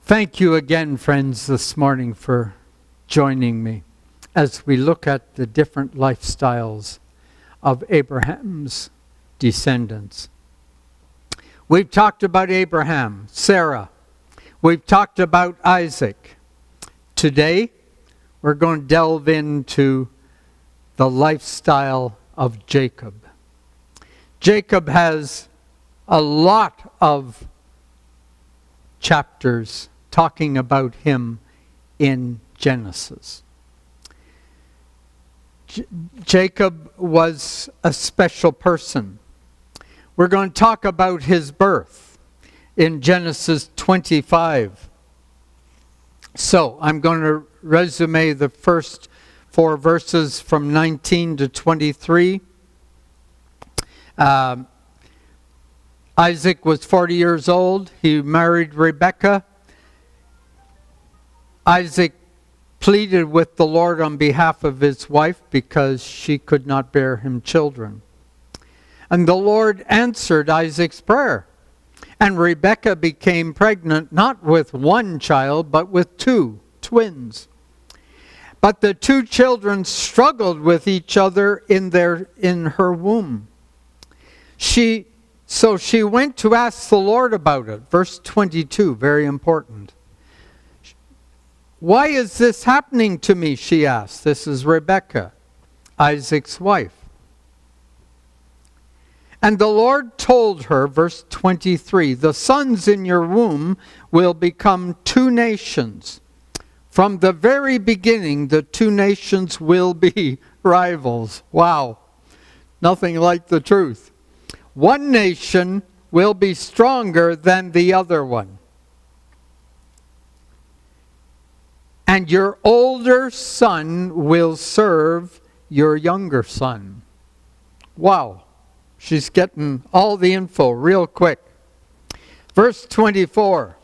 Thank you again, friends, this morning for joining me as we look at the different lifestyles of Abraham's descendants. We've talked about Abraham, Sarah. We've talked about Isaac. Today, we're going to delve into the lifestyle of Jacob. Jacob has a lot of chapters talking about him in Genesis. Jacob was a special person. We're going to talk about his birth in Genesis 25. So I'm going to resume the first 4 verses from 19 to 23. Isaac was 40 years old. He married Rebekah. Isaac pleaded with the Lord on behalf of his wife because she could not bear him children. And the Lord answered Isaac's prayer. And Rebekah became pregnant not with one child, but with 2 twins. But the 2 children struggled with each other in her womb. So she went to ask the Lord about it. Verse 22, very important. Why is this happening to me, she asked. This is Rebekah, Isaac's wife. And the Lord told her, verse 23, the sons in your womb will become 2 nations. From the very beginning, the 2 nations will be rivals. Wow, nothing like the truth. One nation will be stronger than the other one. And your older son will serve your younger son. Wow. She's getting all the info real quick. Verse 24.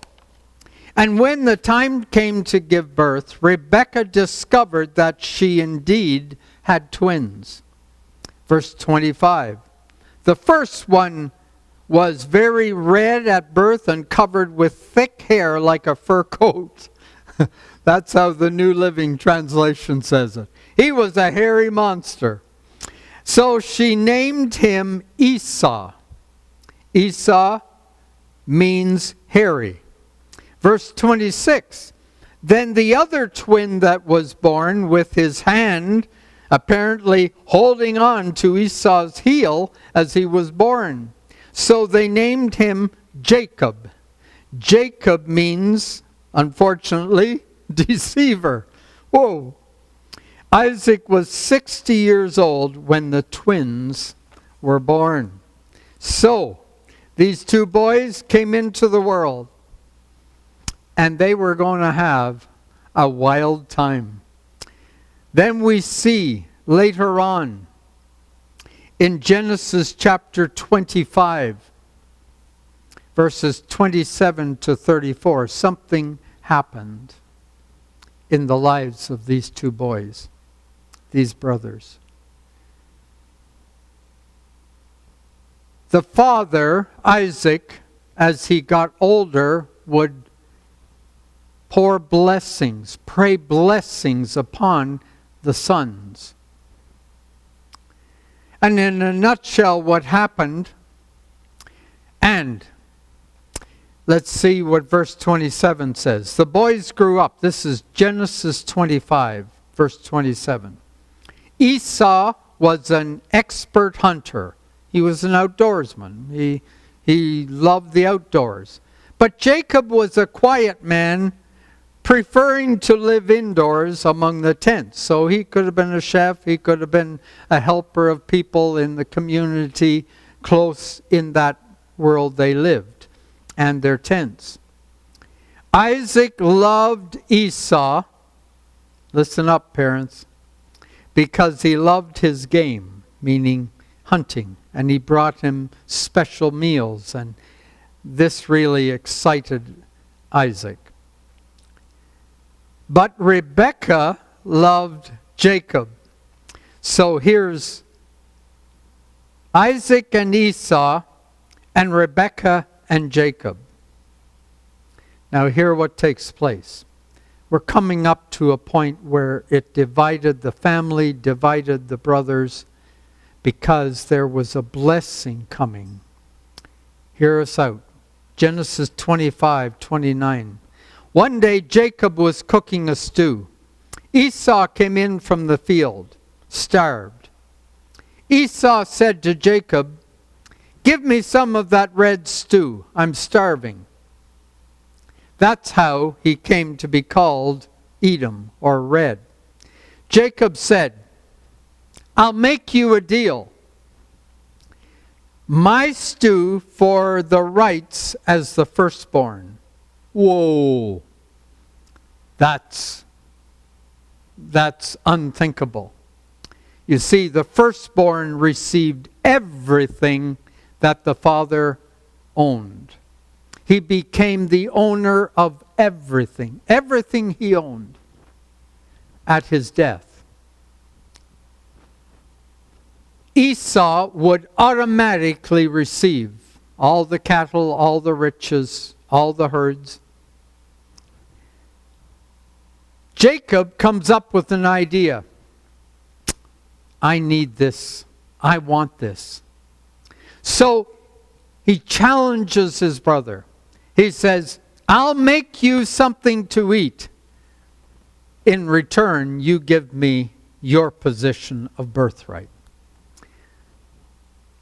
And when the time came to give birth, Rebekah discovered that she indeed had twins. Verse 25. The first one was very red at birth and covered with thick hair like a fur coat. That's how the New Living Translation says it. He was a hairy monster. So she named him Esau. Esau means hairy. Verse 26. Then the other twin that was born, with his hand apparently holding on to Esau's heel as he was born. So they named him Jacob. Jacob means, unfortunately, deceiver. Whoa. Isaac was 60 years old when the twins were born. So, these 2 boys came into the world, and they were going to have a wild time. Then we see later on in Genesis chapter 25, verses 27 to 34, something happened in the lives of these 2 boys, these brothers. The father, Isaac, as he got older, would pour blessings, pray blessings upon the sons. And in a nutshell, what happened, and let's see what verse 27 says. The boys grew up. This is Genesis 25, verse 27. Esau was an expert hunter. He was an outdoorsman. He loved the outdoors. But Jacob was a quiet man, preferring to live indoors among the tents. So he could have been a chef, he could have been a helper of people in the community close in that world they lived, and their tents. Isaac loved Esau, listen up parents, because he loved his game, meaning hunting, and he brought him special meals, and this really excited Isaac. But Rebekah loved Jacob. So here's Isaac and Esau and Rebekah and Jacob. Now hear what takes place. We're coming up to a point where it divided the family, divided the brothers, because there was a blessing coming. Hear us out. Genesis 25:29. One day Jacob was cooking a stew. Esau came in from the field, starved. Esau said to Jacob, "Give me some of that red stew. I'm starving." That's how he came to be called Edom, or red. Jacob said, "I'll make you a deal. My stew for the rights as the firstborn." Whoa. That's unthinkable. You see, the firstborn received everything that the father owned. He became the owner of everything. Everything he owned at his death. Esau would automatically receive all the cattle, all the riches, all the herds. Jacob comes up with an idea. I need this. I want this. So he challenges his brother. He says, "I'll make you something to eat. In return, you give me your position of birthright."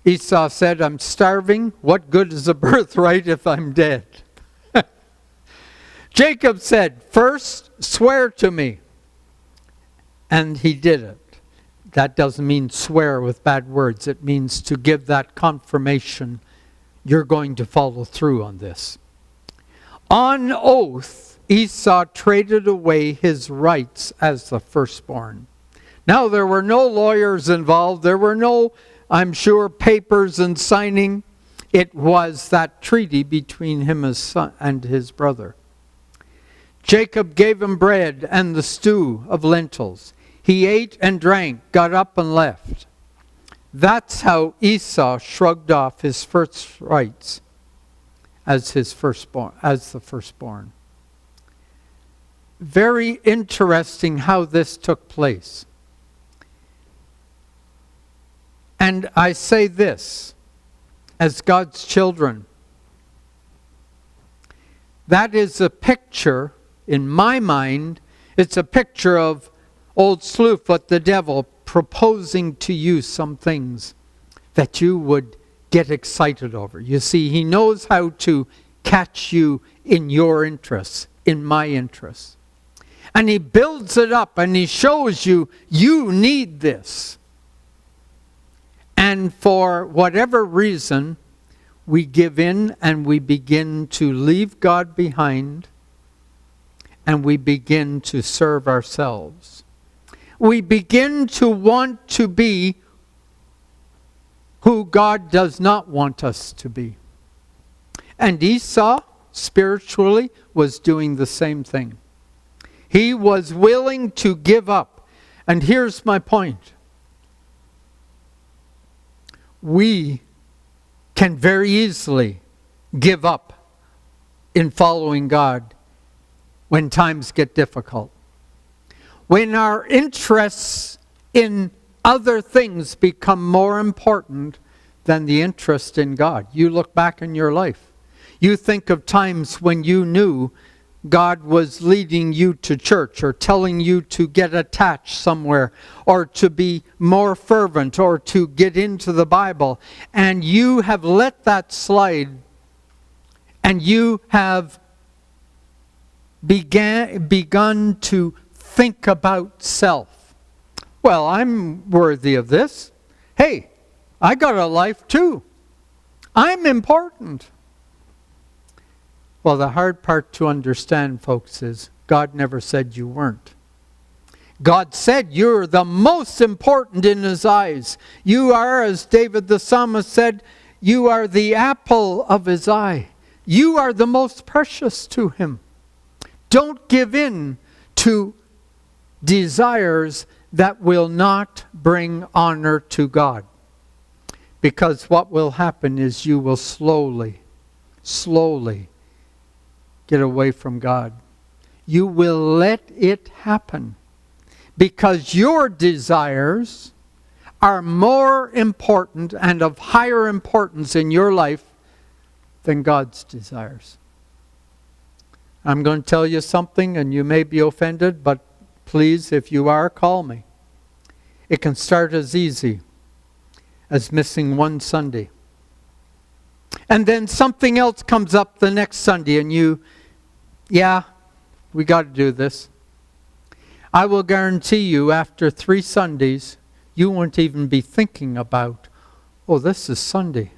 Esau said, "I'm starving. What good is a birthright if I'm dead?" Jacob said, "First, swear to me." And he did it. That doesn't mean swear with bad words. It means to give that confirmation. You're going to follow through on this. On oath, Esau traded away his rights as the firstborn. Now, there were no lawyers involved. There were no, I'm sure, papers and signing. It was that treaty between him and his brother. Jacob gave him bread and the stew of lentils. He ate and drank, got up and left. That's how Esau shrugged off his first rights as the firstborn. Very interesting how this took place. And I say this, as God's children, that is a picture, in my mind, it's a picture of old Slewfoot, the devil, proposing to you some things that you would get excited over. You see, he knows how to catch you in your interests, in my interests. And he builds it up and he shows you, you need this. And for whatever reason, we give in and we begin to leave God behind and we begin to serve ourselves. We begin to want to be who God does not want us to be. And Esau, spiritually, was doing the same thing. He was willing to give up. And here's my point. We can very easily give up in following God when times get difficult. When our interests in other things become more important than the interest in God. You look back in your life. You think of times when you knew God was leading you to church or telling you to get attached somewhere or to be more fervent or to get into the Bible, and you have let that slide and you have begun to think about self. Well, I'm worthy of this. Hey, I got a life too. I'm important. Well, the hard part to understand, folks, is God never said you weren't. God said you're the most important in His eyes. You are, as David the psalmist said, you are the apple of His eye. You are the most precious to Him. Don't give in to desires that will not bring honor to God. Because what will happen is you will slowly get away from God. You will let it happen because your desires are more important and of higher importance in your life than God's desires. I'm going to tell you something, and you may be offended, but please, if you are, call me. It can start as easy as missing one Sunday. And then something else comes up the next Sunday, and we got to do this. I will guarantee you, after 3 Sundays, you won't even be thinking about, oh, this is Sunday.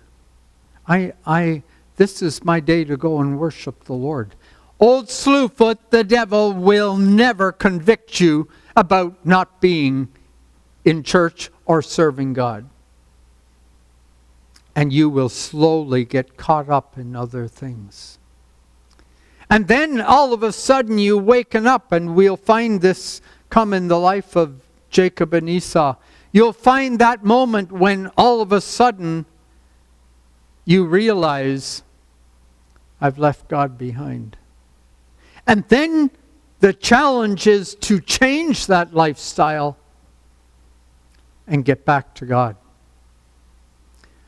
This is my day to go and worship the Lord. Old Slewfoot, the devil, will never convict you about not being in church or serving God. And you will slowly get caught up in other things. And then all of a sudden you waken up, and we'll find this come in the life of Jacob and Esau. You'll find that moment when all of a sudden you realize, I've left God behind. And then the challenge is to change that lifestyle and get back to God.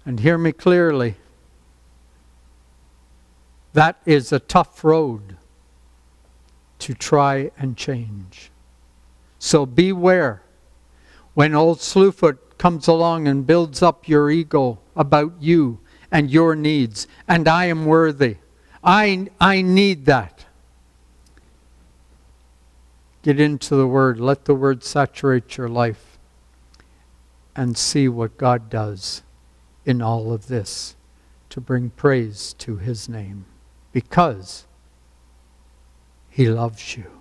And hear me clearly. That is a tough road to try and change. So beware when old Slewfoot comes along and builds up your ego about you and your needs, and I am worthy. I need that. Get into the Word. Let the Word saturate your life and see what God does in all of this to bring praise to His name, because He loves you.